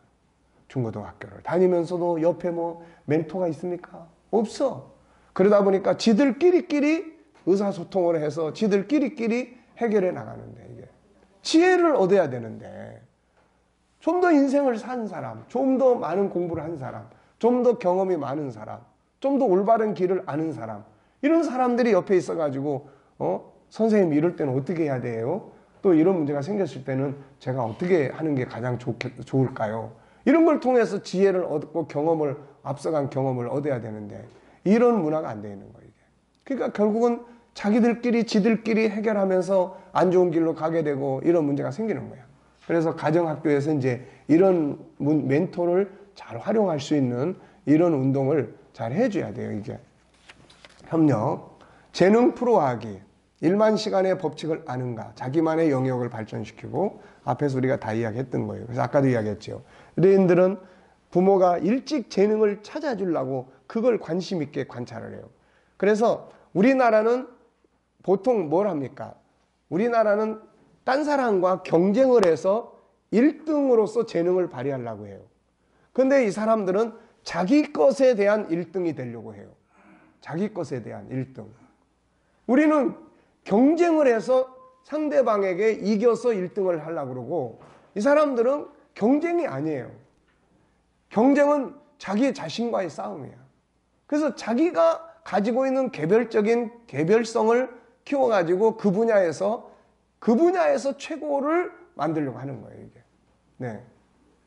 중고등학교를 다니면서도 옆에 뭐 멘토가 있습니까? 없어. 그러다 보니까 지들끼리 의사소통을 해서 지들끼리 해결해 나가는데, 이게 지혜를 얻어야 되는데, 좀 더 인생을 산 사람, 좀 더 많은 공부를 한 사람, 좀 더 경험이 많은 사람, 좀 더 올바른 길을 아는 사람, 이런 사람들이 옆에 있어가지고 선생님 이럴 때는 어떻게 해야 돼요? 또 이런 문제가 생겼을 때는 제가 어떻게 하는 게 가장 좋을까요? 이런 걸 통해서 지혜를 얻고 앞서간 경험을 얻어야 되는데, 이런 문화가 안 돼 있는 거예요, 이게. 그러니까 결국은 지들끼리 해결하면서 안 좋은 길로 가게 되고 이런 문제가 생기는 거예요. 그래서 가정학교에서 이제 이런 멘토를 잘 활용할 수 있는 이런 운동을 잘 해줘야 돼요, 이게. 협력. 재능 프로하기. 일만 시간의 법칙을 아는가. 자기만의 영역을 발전시키고, 앞에서 우리가 다 이야기했던 거예요. 그래서 아까도 이야기했죠. 유대인들은 부모가 일찍 재능을 찾아주려고 그걸 관심 있게 관찰을 해요. 그래서 우리나라는 보통 뭘 합니까? 우리나라는 딴 사람과 경쟁을 해서 1등으로서 재능을 발휘하려고 해요. 근데 이 사람들은 자기 것에 대한 1등이 되려고 해요. 자기 것에 대한 1등. 우리는 경쟁을 해서 상대방에게 이겨서 1등을 하려고 그러고, 이 사람들은 경쟁이 아니에요. 경쟁은 자기 자신과의 싸움이야. 그래서 자기가 가지고 있는 개별적인 개별성을 키워가지고 그 분야에서 최고를 만들려고 하는 거예요, 이게. 네.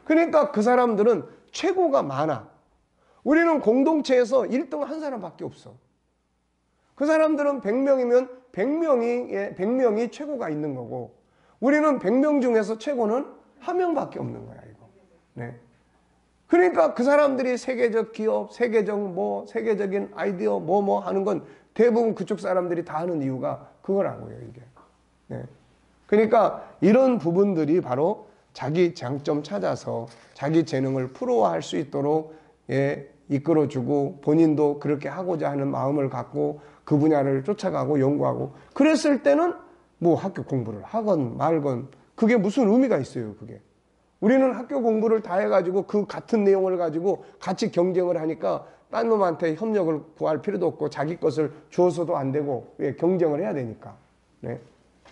그러니까 그 사람들은 최고가 많아. 우리는 공동체에서 1등 한 사람밖에 없어. 그 사람들은 100명이면 100명이 최고가 있는 거고, 우리는 100명 중에서 최고는 1명밖에 없는 거야, 이거. 네. 그러니까 그 사람들이 세계적 기업, 세계적인 아이디어, 하는 건 대부분 그쪽 사람들이 다 하는 이유가 그거라고요, 이게. 네. 그러니까 이런 부분들이 바로 자기 장점 찾아서 자기 재능을 프로화할 수 있도록 이끌어주고, 본인도 그렇게 하고자 하는 마음을 갖고 그 분야를 쫓아가고 연구하고, 그랬을 때는 뭐 학교 공부를 하건 말건 그게 무슨 의미가 있어요, 그게. 우리는 학교 공부를 다 해가지고 그 같은 내용을 가지고 같이 경쟁을 하니까 딴 놈한테 협력을 구할 필요도 없고 자기 것을 주어서도 안 되고, 왜 경쟁을 해야 되니까. 네.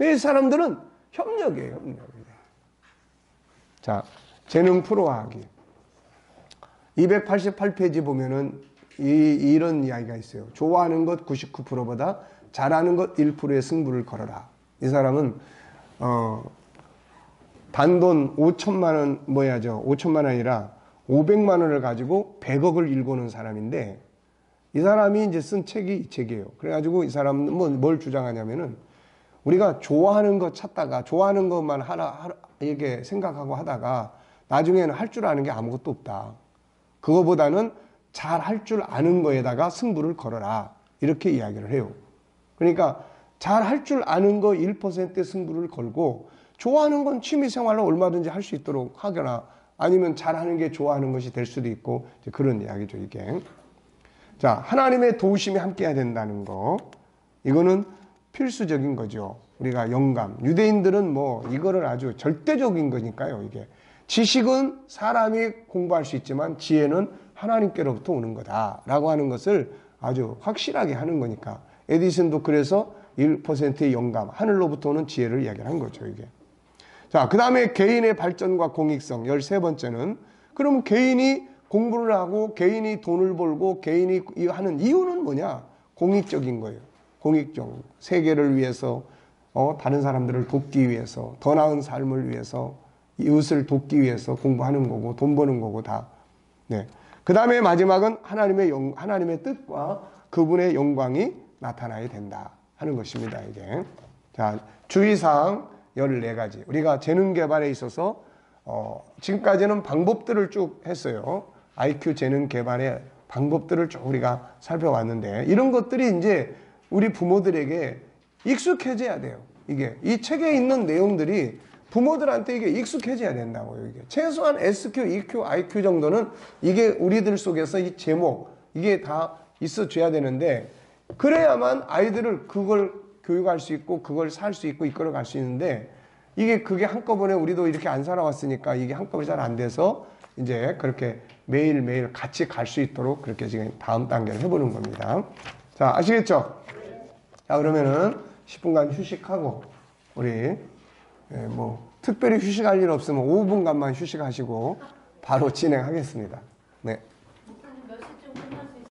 이 사람들은 협력이에요, 협력. 자, 재능 프로화하기. 288페이지 보면은 이런 이야기가 있어요. 좋아하는 것 99%보다 잘하는 것 1%의 승부를 걸어라. 이 사람은 단돈 5천만 원 뭐야죠? 5천만 원이라 500만 원을 가지고 100억을 일구는 사람인데, 이 사람이 이제 쓴 책이 이 책이에요. 그래가지고 이 사람은 뭘 주장하냐면은, 우리가 좋아하는 것 찾다가 좋아하는 것만 이렇게 생각하고 하다가 나중에는 할 줄 아는 게 아무것도 없다. 그거보다는 잘 할 줄 아는 거에다가 승부를 걸어라. 이렇게 이야기를 해요. 그러니까 잘 할 줄 아는 거 1%의 승부를 걸고, 좋아하는 건 취미생활로 얼마든지 할 수 있도록 하거나, 아니면 잘하는 게 좋아하는 것이 될 수도 있고, 그런 이야기죠, 이게. 자, 하나님의 도우심이 함께해야 된다는 거. 이거는 필수적인 거죠. 우리가 영감. 유대인들은 이거를 아주 절대적인 거니까요, 이게. 지식은 사람이 공부할 수 있지만 지혜는 하나님께로부터 오는 거다라고 하는 것을 아주 확실하게 하는 거니까. 에디슨도 그래서 1%의 영감, 하늘로부터 오는 지혜를 이야기한 거죠, 이게. 자, 그 다음에 개인의 발전과 공익성, 13번째는, 그럼 개인이 공부를 하고 개인이 돈을 벌고 개인이 하는 이유는 뭐냐? 공익적인 거예요. 공익적. 세계를 위해서, 다른 사람들을 돕기 위해서, 더 나은 삶을 위해서, 이웃을 돕기 위해서 공부하는 거고, 돈 버는 거고, 다. 네. 그 다음에 마지막은 하나님의 뜻과 그분의 영광이 나타나야 된다 하는 것입니다, 이게. 자, 주의사항 14가지. 우리가 재능 개발에 있어서, 지금까지는 방법들을 쭉 했어요. IQ 재능 개발의 방법들을 쭉 우리가 살펴왔는데, 이런 것들이 이제 우리 부모들에게 익숙해져야 돼요. 이게. 이 책에 있는 내용들이 부모들한테 이게 익숙해져야 된다고요, 이게. 최소한 SQ, EQ, IQ 정도는 이게 우리들 속에서 이 제목, 이게 다 있어줘야 되는데, 그래야만 아이들을 그걸 교육할 수 있고, 그걸 살 수 있고, 이끌어 갈 수 있는데, 그게 한꺼번에 우리도 이렇게 안 살아왔으니까 이게 한꺼번에 잘 안 돼서, 이제 그렇게 매일매일 같이 갈 수 있도록 그렇게 지금 다음 단계를 해보는 겁니다. 자, 아시겠죠? 자, 그러면은 10분간 휴식하고, 우리, 특별히 휴식할 일 없으면 5분간만 휴식하시고, 바로 진행하겠습니다. 네.